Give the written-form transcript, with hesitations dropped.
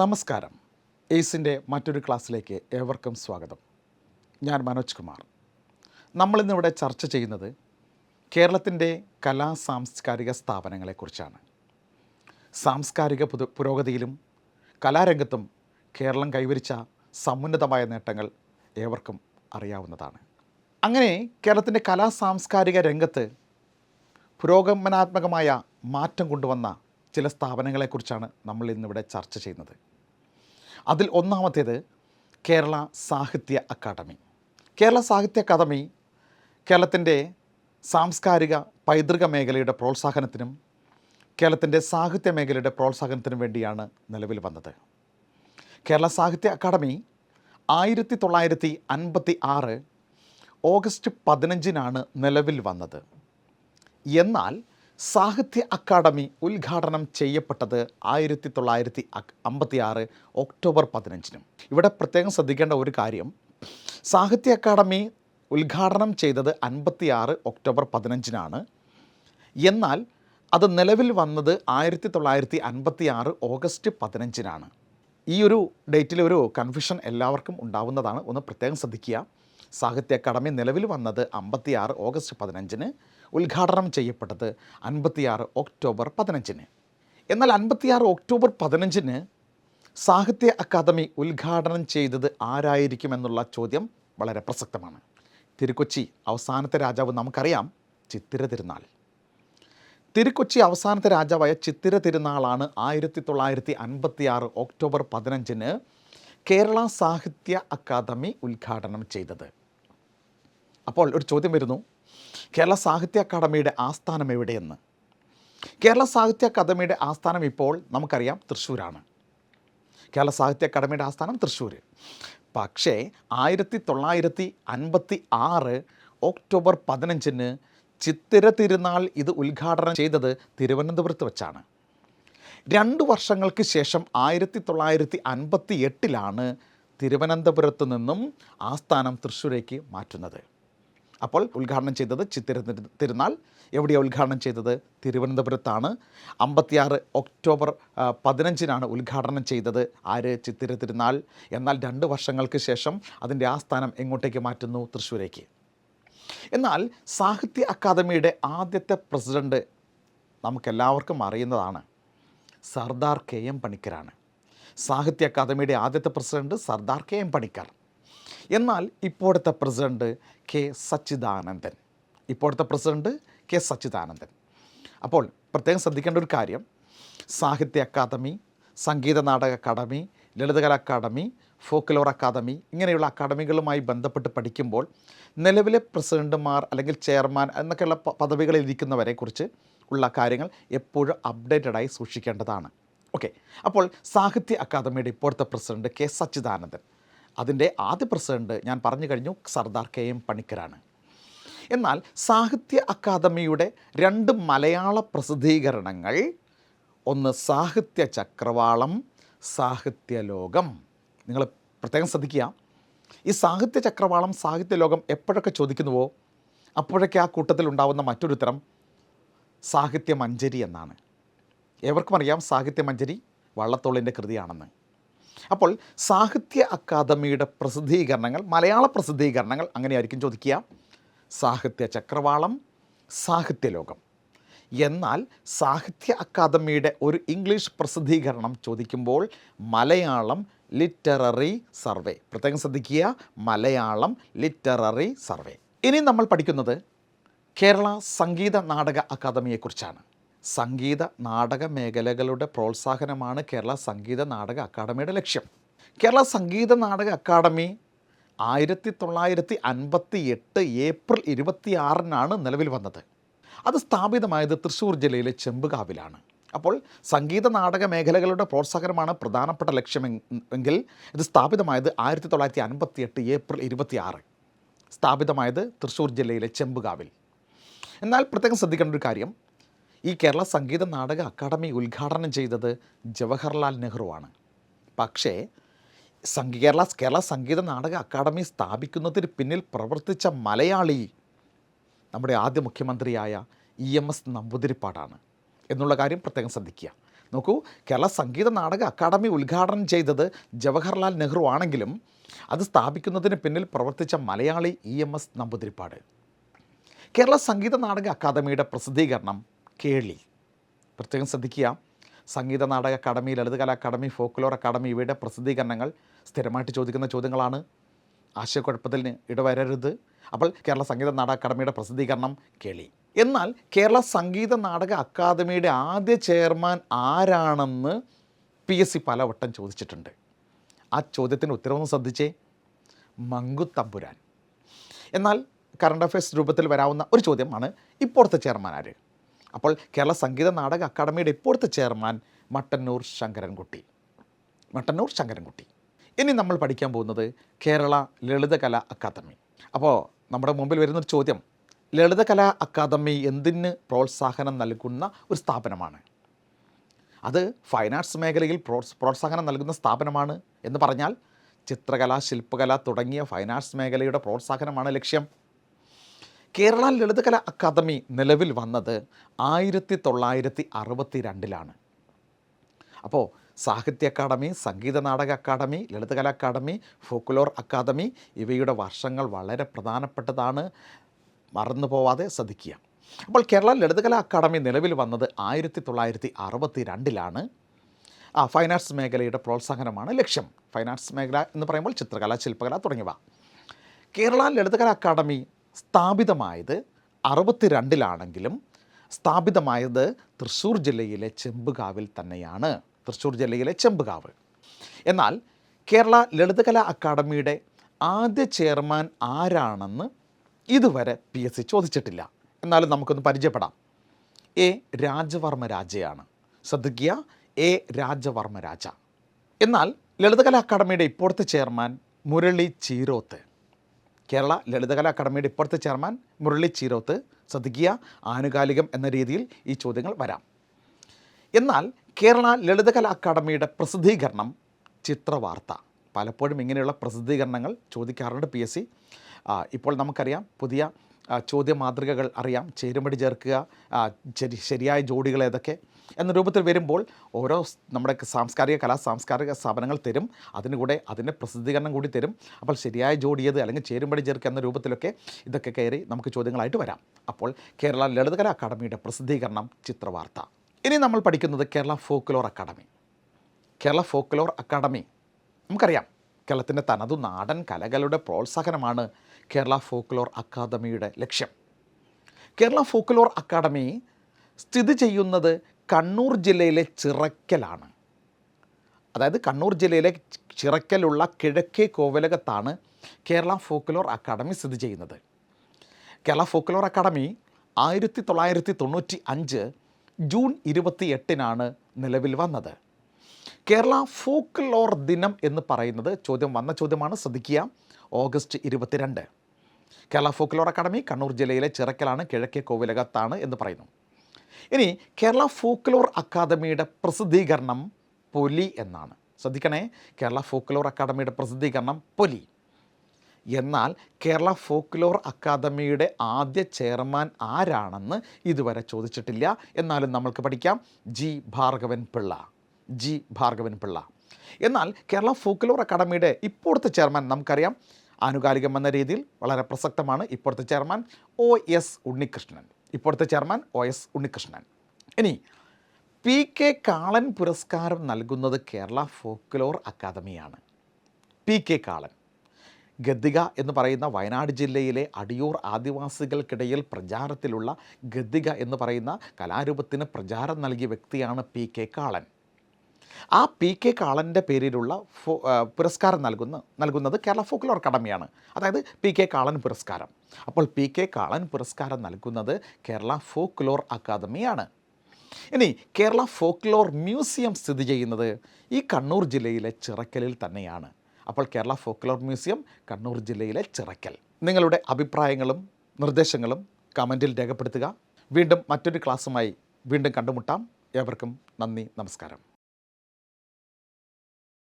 നമസ്കാരം. എയ്സിൻ്റെ മറ്റൊരു ക്ലാസ്സിലേക്ക് ഏവർക്കും സ്വാഗതം. ഞാൻ മനോജ് കുമാർ. നമ്മളിന്നിവിടെ ചർച്ച ചെയ്യുന്നത് കേരളത്തിൻ്റെ സാംസ്കാരിക സ്ഥാപനങ്ങളെക്കുറിച്ചാണ്. സാംസ്കാരിക പുരോഗതിയിലും കലാരംഗത്തും കേരളം കൈവരിച്ച സമുന്നതമായ നേട്ടങ്ങൾ ഏവർക്കും അറിയാവുന്നതാണ്. അങ്ങനെ കേരളത്തിൻ്റെ സാംസ്കാരിക രംഗത്ത് പുരോഗമനാത്മകമായ മാറ്റം കൊണ്ടുവന്ന ചില സ്ഥാപനങ്ങളെക്കുറിച്ചാണ് നമ്മൾ ഇന്നിവിടെ ചർച്ച ചെയ്യുന്നത്. അതിൽ ഒന്നാമത്തേത് കേരള സാഹിത്യ അക്കാദമി. കേരള സാഹിത്യ അക്കാദമി കേരളത്തിൻ്റെ സാംസ്കാരിക പൈതൃക മേഖലയുടെ പ്രോത്സാഹനത്തിനും കേരളത്തിൻ്റെ സാഹിത്യ മേഖലയുടെ പ്രോത്സാഹനത്തിനും വേണ്ടിയാണ് നിലവിൽ വന്നത്. കേരള സാഹിത്യ അക്കാദമി 1956 ഓഗസ്റ്റ് 15 നിലവിൽ വന്നത്. എന്നാൽ സാഹിത്യ അക്കാദമി ഉദ്ഘാടനം ചെയ്യപ്പെട്ടത് 1956 ഒക്ടോബർ 15. ഇവിടെ പ്രത്യേകം ശ്രദ്ധിക്കേണ്ട ഒരു കാര്യം, സാഹിത്യ അക്കാദമി ഉദ്ഘാടനം ചെയ്തത് 56 ഒക്ടോബർ 15. എന്നാൽ അത് നിലവിൽ വന്നത് 1956 ഓഗസ്റ്റ് 15. ഈ ഒരു ഡേറ്റിൽ ഒരു കൺഫ്യൂഷൻ എല്ലാവർക്കും ഉണ്ടാവുന്നതാണ്. ഒന്ന് പ്രത്യേകം ശ്രദ്ധിക്കുക. സാഹിത്യ അക്കാദമി നിലവിൽ വന്നത് 56 ഓഗസ്റ്റ് 15, ഉദ്ഘാടനം ചെയ്യപ്പെട്ടത് 56 ഒക്ടോബർ 15. എന്നാൽ 56 ഒക്ടോബർ 15 സാഹിത്യ അക്കാദമി ഉദ്ഘാടനം ചെയ്തത് ആരായിരിക്കുമെന്നുള്ള ചോദ്യം വളരെ പ്രസക്തമാണ്. തിരുക്കൊച്ചി അവസാനത്തെ രാജാവ് നമുക്കറിയാം, ചിത്തിര തിരുനാൾ. തിരുക്കൊച്ചി അവസാനത്തെ രാജാവായ ചിത്തിര തിരുനാളാണ് 1956 ഒക്ടോബർ 15 കേരള സാഹിത്യ അക്കാദമി ഉദ്ഘാടനം ചെയ്തത്. അപ്പോൾ ഒരു ചോദ്യം വരുന്നു, കേരള സാഹിത്യ അക്കാദമിയുടെ ആസ്ഥാനം എവിടെയെന്ന്. കേരള സാഹിത്യ അക്കാദമിയുടെ ആസ്ഥാനം ഇപ്പോൾ നമുക്കറിയാം തൃശ്ശൂരാണ്. കേരള സാഹിത്യ അക്കാദമിയുടെ ആസ്ഥാനം തൃശ്ശൂർ. പക്ഷേ 1956 ഒക്ടോബർ 15 ചിത്തിര തിരുനാൾ ഇത് ഉദ്ഘാടനം ചെയ്തത് തിരുവനന്തപുരത്ത് വെച്ചാണ്. 2 വർഷങ്ങൾക്ക് ശേഷം 1958 തിരുവനന്തപുരത്ത് നിന്നും ആസ്ഥാനം തൃശ്ശൂരേക്ക് മാറ്റുന്നത്. അപ്പോൾ ഉദ്ഘാടനം ചെയ്തത് ചിത്തിര തിരുനാൾ. എവിടെയാണ് ഉദ്ഘാടനം ചെയ്തത്? തിരുവനന്തപുരത്താണ്. 56 ഒക്ടോബർ 15 ഉദ്ഘാടനം ചെയ്തത് ചിത്തിര തിരുനാൾ. എന്നാൽ 2 വർഷങ്ങൾക്ക് ശേഷം അതിൻ്റെ ആസ്ഥാനം എങ്ങോട്ടേക്ക് മാറ്റുന്നു? തൃശ്ശൂരേക്ക്. എന്നാൽ സാഹിത്യ അക്കാദമിയുടെ ആദ്യത്തെ പ്രസിഡന്റ് നമുക്കെല്ലാവർക്കും അറിയുന്നതാണ്, സർദാർ KM പണിക്കരാണ്. സാഹിത്യ അക്കാദമിയുടെ ആദ്യത്തെ പ്രസിഡന്റ് സർദാർ KM പണിക്കർ. എന്നാൽ ഇപ്പോഴത്തെ പ്രസിഡന്റ് സച്ചിദാനന്ദൻ. അപ്പോൾ പ്രത്യേകം ശ്രദ്ധിക്കേണ്ട ഒരു കാര്യം, സാഹിത്യ അക്കാദമി, സംഗീത നാടക അക്കാദമി, ലളിതകലാ അക്കാദമി, ഫോക്ലോർ അക്കാദമി, ഇങ്ങനെയുള്ള അക്കാദമികളുമായി ബന്ധപ്പെട്ട് പഠിക്കുമ്പോൾ നിലവിലെ പ്രസിഡന്റുമാർ അല്ലെങ്കിൽ ചെയർമാൻ എന്നൊക്കെയുള്ള പദവികളിൽ ഇരിക്കുന്നവരെക്കുറിച്ച് ഉള്ള കാര്യങ്ങൾ എപ്പോഴും അപ്ഡേറ്റഡായി സൂക്ഷിക്കേണ്ടതാണ്. ഓക്കെ. അപ്പോൾ സാഹിത്യ അക്കാദമിയുടെ ഇപ്പോഴത്തെ പ്രസിഡന്റ് സച്ചിദാനന്ദൻ. അതിൻ്റെ ആദ്യ പ്രസിഡന്റ് ഞാൻ പറഞ്ഞു കഴിഞ്ഞു, സർദാർ KM പണിക്കരാണ്. എന്നാൽ സാഹിത്യ അക്കാദമിയുടെ 2 മലയാള പ്രസിദ്ധീകരണങ്ങൾ, ഒന്ന് സാഹിത്യ ചക്രവാളം, സാഹിത്യലോകം. നിങ്ങൾ പ്രത്യേകം ശ്രദ്ധിക്കുക. ഈ സാഹിത്യ ചക്രവാളം, സാഹിത്യലോകം എപ്പോഴൊക്കെ ചോദിക്കുന്നുവോ അപ്പോഴൊക്കെ ആ കൂട്ടത്തിൽ ഉണ്ടാവുന്ന മറ്റൊരു ഉത്തരം സാഹിത്യമഞ്ജരി എന്നാണ്. ഏവർക്കും അറിയാം സാഹിത്യമഞ്ജരി വള്ളത്തോളിൻ്റെ കൃതിയാണെന്ന്. അപ്പോൾ സാഹിത്യ അക്കാദമിയുടെ പ്രസിദ്ധീകരണങ്ങൾ, മലയാള പ്രസിദ്ധീകരണങ്ങൾ അങ്ങനെയായിരിക്കും ചോദിക്കുക, സാഹിത്യ ചക്രവാളം, സാഹിത്യലോകം. എന്നാൽ സാഹിത്യ അക്കാദമിയുടെ ഒരു ഇംഗ്ലീഷ് പ്രസിദ്ധീകരണം ചോദിക്കുമ്പോൾ മലയാളം ലിറ്റററി സർവേ. പ്രത്യേകം ശ്രദ്ധിക്കുക, മലയാളം ലിറ്റററി സർവേ. ഇനി നമ്മൾ പഠിക്കുന്നത് കേരള സംഗീത നാടക അക്കാദമിയെക്കുറിച്ചാണ്. സംഗീത നാടക മേഖലകളുടെ പ്രോത്സാഹനമാണ് കേരള സംഗീത നാടക അക്കാദമിയുടെ ലക്ഷ്യം. കേരള സംഗീത നാടക അക്കാദമി 1958 ഏപ്രിൽ 26 നിലവിൽ വന്നത്. അത് സ്ഥാപിതമായത് തൃശ്ശൂർ ജില്ലയിലെ ചെമ്പുകാവിലാണ്. അപ്പോൾ സംഗീത നാടക മേഖലകളുടെ പ്രോത്സാഹനമാണ് പ്രധാനപ്പെട്ട ലക്ഷ്യമെങ്കിൽ ഇത് സ്ഥാപിതമായത് 1958 ഏപ്രിൽ 26, സ്ഥാപിതമായത് തൃശ്ശൂർ ജില്ലയിലെ ചെമ്പുകാവിൽ. എന്നാൽ പ്രത്യേകം ശ്രദ്ധിക്കേണ്ട ഒരു കാര്യം, ഈ കേരള സംഗീത നാടക അക്കാദമി ഉദ്ഘാടനം ചെയ്തത് ജവഹർലാൽ നെഹ്റുവാണ്. പക്ഷേ കേരള സംഗീത നാടക അക്കാദമി സ്ഥാപിക്കുന്നതിന് പിന്നിൽ പ്രവർത്തിച്ച മലയാളി നമ്മുടെ ആദ്യ മുഖ്യമന്ത്രിയായ EMS നമ്പൂതിരിപ്പാടാണ് എന്നുള്ള കാര്യം പ്രത്യേകം ശ്രദ്ധിക്കുക. നോക്കൂ, കേരള സംഗീത നാടക അക്കാദമി ഉദ്ഘാടനം ചെയ്തത് ജവഹർലാൽ നെഹ്റു ആണെങ്കിലും അത് സ്ഥാപിക്കുന്നതിന് പിന്നിൽ പ്രവർത്തിച്ച മലയാളി EMS നമ്പൂതിരിപ്പാട്. കേരള സംഗീത നാടക അക്കാദമിയുടെ പ്രസിദ്ധീകരണം കേളി. പ്രത്യേകം ശ്രദ്ധിക്കുക, സംഗീത നാടക അക്കാദമി, ലളിതകലാ അക്കാദമി, ഫോക്ലോർ അക്കാദമി ഇവയുടെ പ്രസിദ്ധീകരണങ്ങൾ സ്ഥിരമായിട്ട് ചോദിക്കുന്ന ചോദ്യങ്ങളാണ്. ആശയക്കുഴപ്പത്തിന് ഇടവരരുത്. അപ്പോൾ കേരള സംഗീത നാടക അക്കാദമിയുടെ പ്രസിദ്ധീകരണം കേളി. എന്നാൽ കേരള സംഗീത നാടക അക്കാദമിയുടെ ആദ്യ ചെയർമാൻ ആരാണെന്ന് PSC പലവട്ടം ചോദിച്ചിട്ടുണ്ട്. ആ ചോദ്യത്തിന് ഉത്തരവൊന്ന് ശ്രദ്ധിച്ചേ, മങ്കുത്തമ്പുരാൻ. എന്നാൽ കറണ്ട് അഫയേഴ്സ് രൂപത്തിൽ വരാവുന്ന ഒരു ചോദ്യമാണ് ഇപ്പോഴത്തെ ചെയർമാൻ ആര്? അപ്പോൾ കേരള സംഗീത നാടക അക്കാദമിയുടെ ഇപ്പോഴത്തെ ചെയർമാൻ മട്ടന്നൂർ ശങ്കരൻകുട്ടി. മട്ടന്നൂർ ശങ്കരൻകുട്ടി. ഇനി നമ്മൾ പഠിക്കാൻ പോകുന്നത് കേരള ലളിതകലാ അക്കാദമി. അപ്പോൾ നമ്മുടെ മുമ്പിൽ വരുന്നൊരു ചോദ്യം, ലളിതകലാ അക്കാദമി എന്തിന് പ്രോത്സാഹനം നൽകുന്ന ഒരു സ്ഥാപനമാണ്? അത് ഫൈൻ ആർട്സ് മേഖലയിൽ പ്രോത്സാഹനം നൽകുന്ന സ്ഥാപനമാണ് എന്ന് പറഞ്ഞാൽ ചിത്രകല, ശില്പകല തുടങ്ങിയ ഫൈൻ ആർട്സ് മേഖലയുടെ പ്രോത്സാഹനമാണ് ലക്ഷ്യം. കേരള ലളിതകലാ അക്കാദമി നിലവിൽ വന്നത് 1962 അപ്പോൾ സാഹിത്യ അക്കാദമി, സംഗീത നാടക അക്കാദമി, ലളിതകലാ അക്കാദമി, ഫോക്ലോർ അക്കാദമി ഇവയുടെ വർഷങ്ങൾ വളരെ പ്രധാനപ്പെട്ടതാണ്. മറന്നു പോവാതെ ശ്രദ്ധിക്കുക. അപ്പോൾ കേരള ലളിതകലാ അക്കാദമി നിലവിൽ വന്നത് 1962 ഫൈൻ ആർട്സ് മേഖലയുടെ പ്രോത്സാഹനമാണ് ലക്ഷ്യം. ഫൈൻ ആർട്സ് മേഖല എന്ന് പറയുമ്പോൾ ചിത്രകല, ശില്പകല തുടങ്ങിയവ. കേരള ലളിതകലാ അക്കാദമി സ്ഥാപിതമായത് 62 സ്ഥാപിതമായത് തൃശ്ശൂർ ജില്ലയിലെ ചെമ്പുകാവിൽ തന്നെയാണ്. തൃശ്ശൂർ ജില്ലയിലെ ചെമ്പുകാവ്. എന്നാൽ കേരള ലളിതകലാ അക്കാദമിയുടെ ആദ്യ ചെയർമാൻ ആരാണെന്ന് ഇതുവരെ PSC ചോദിച്ചിട്ടില്ല. എന്നാലും നമുക്കൊന്ന് പരിചയപ്പെടാം. A. രാജവർമ്മ രാജയാണ്. ശ്രദ്ധിക്കുക, A. രാജവർമ്മ രാജ. എന്നാൽ ലളിതകലാ അക്കാദമിയുടെ ഇപ്പോഴത്തെ ചെയർമാൻ മുരളി ചീരോത്ത്. കേരള ലളിതകലാ അക്കാദമിയുടെ ഇപ്പോഴത്തെ ചെയർമാൻ മുരളി ചീരോത്ത്. ശ്രദ്ധിക്കുക, ആനുകാലികം എന്ന രീതിയിൽ ഈ ചോദ്യങ്ങൾ വരാം. എന്നാൽ കേരള ലളിതകലാ അക്കാദമിയുടെ പ്രസിദ്ധീകരണം ചിത്രവാർത്ത. പലപ്പോഴും ഇങ്ങനെയുള്ള പ്രസിദ്ധീകരണങ്ങൾ ചോദിക്കാറുണ്ട് PSC. ഇപ്പോൾ നമുക്കറിയാം, പുതിയ ചോദ്യ മാതൃകകൾ അറിയാം. ചേരുംപടി ചേർക്കുക, ശരിയായ ജോഡികൾ ഏതൊക്കെ എന്ന രൂപത്തിൽ വരുമ്പോൾ ഓരോ നമ്മുടെ സാംസ്കാരിക സ്ഥാപനങ്ങൾ തരും. അതിനുകൂടെ അതിൻ്റെ പ്രസിദ്ധീകരണം കൂടി തരും. അപ്പോൾ ശരിയായ ജോഡിയത് അല്ലെങ്കിൽ ചേരുംപടി ചേർക്കുക എന്ന രൂപത്തിലൊക്കെ ഇതൊക്കെ കയറി നമുക്ക് ചോദ്യങ്ങളായിട്ട് വരാം. അപ്പോൾ കേരള ലളിതകലാ അക്കാദമിയുടെ പ്രസിദ്ധീകരണം ചിത്രവാർത്ത. ഇനി നമ്മൾ പഠിക്കുന്നത് കേരള ഫോക്ലോർ അക്കാദമി. കേരള ഫോക്ലോർ അക്കാദമി നമുക്കറിയാം, കേരളത്തിൻ്റെ തനതു നാടൻ കലകളുടെ പ്രോത്സാഹനമാണ് കേരള ഫോക്ലോർ അക്കാദമിയുടെ ലക്ഷ്യം. കേരള ഫോക്ലോർ അക്കാദമി സ്ഥിതി ചെയ്യുന്നത് കണ്ണൂർ ജില്ലയിലെ ചിറക്കലാണ്. അതായത് കണ്ണൂർ ജില്ലയിലെ ചിറക്കലുള്ള കിഴക്കേ കോവിലകത്താണ് കേരള ഫോക്ലോർ അക്കാദമി സ്ഥിതി ചെയ്യുന്നത്. കേരള ഫോക്ലോർ അക്കാദമി 1995 ജൂൺ 28 നിലവിൽ വന്നത്. കേരള ഫോക്ലോർ ദിനം എന്ന് പറയുന്നത് വന്ന ചോദ്യമാണ്, ശ്രദ്ധിക്കുക, ഓഗസ്റ്റ് 22. കേരള ഫോക്ലോർ അക്കാദമി കണ്ണൂർ ജില്ലയിലെ ചിറക്കലാണ്, കിഴക്കേ കോവിലകത്താണ് എന്ന് പറയുന്നു. ഇനി കേരള ഫോക്ലോർ അക്കാദമിയുടെ പ്രസിദ്ധീകരണം പൊലി എന്നാണ്. ശ്രദ്ധിക്കണേ, കേരള ഫോക്ലോർ അക്കാദമിയുടെ പ്രസിദ്ധീകരണം പൊലി. എന്നാൽ കേരള ഫോക്ലോർ അക്കാദമിയുടെ ആദ്യ ചെയർമാൻ ആരാണെന്ന് ഇതുവരെ ചോദിച്ചിട്ടില്ല. എന്നാലും നമ്മൾക്ക് പഠിക്കാം, ജി ഭാർഗവൻ പിള്ള. എന്നാൽ കേരള ഫോക്ലോർ അക്കാദമിയുടെ ഇപ്പോഴത്തെ ചെയർമാൻ നമുക്കറിയാം, ആനുകാലികം എന്ന രീതിയിൽ വളരെ പ്രസക്തമാണ്. ഇപ്പോഴത്തെ ചെയർമാൻ OS ഉണ്ണികൃഷ്ണൻ. ഇനി PK കാളൻ പുരസ്കാരം നൽകുന്നത് കേരള ഫോക്ലോർ അക്കാദമിയാണ്. PK കാളൻ ഗദ്ദിക എന്ന് പറയുന്ന വയനാട് ജില്ലയിലെ അടിയൂർ ആദിവാസികൾക്കിടയിൽ പ്രചാരത്തിലുള്ള ഗദ്ദിക എന്ന് പറയുന്ന കലാരൂപത്തിന് പ്രചാരം നൽകിയ വ്യക്തിയാണ് PK കാളൻ. ആ PK കാളൻ്റെ പേരിലുള്ള പുരസ്കാരം നൽകുന്നത് കേരള ഫോക്ലോർ അക്കാദമിയാണ്. അതായത് PK കാളൻ പുരസ്കാരം. അപ്പോൾ PK കാളൻ പുരസ്കാരം നൽകുന്നത് കേരള ഫോക്ലോർ അക്കാദമിയാണ്. ഇനി കേരള ഫോക്ലോർ മ്യൂസിയം സ്ഥിതി ചെയ്യുന്നത് ഈ കണ്ണൂർ ജില്ലയിലെ ചിറക്കലിൽ തന്നെയാണ്. അപ്പോൾ കേരള ഫോക്ലോർ മ്യൂസിയം കണ്ണൂർ ജില്ലയിലെ ചിറക്കൽ. നിങ്ങളുടെ അഭിപ്രായങ്ങളും നിർദ്ദേശങ്ങളും കമൻറ്റിൽ രേഖപ്പെടുത്തുക. വീണ്ടും മറ്റൊരു ക്ലാസ്സുമായി വീണ്ടും കണ്ടുമുട്ടാം. ഏവർക്കും നന്ദി, നമസ്കാരം.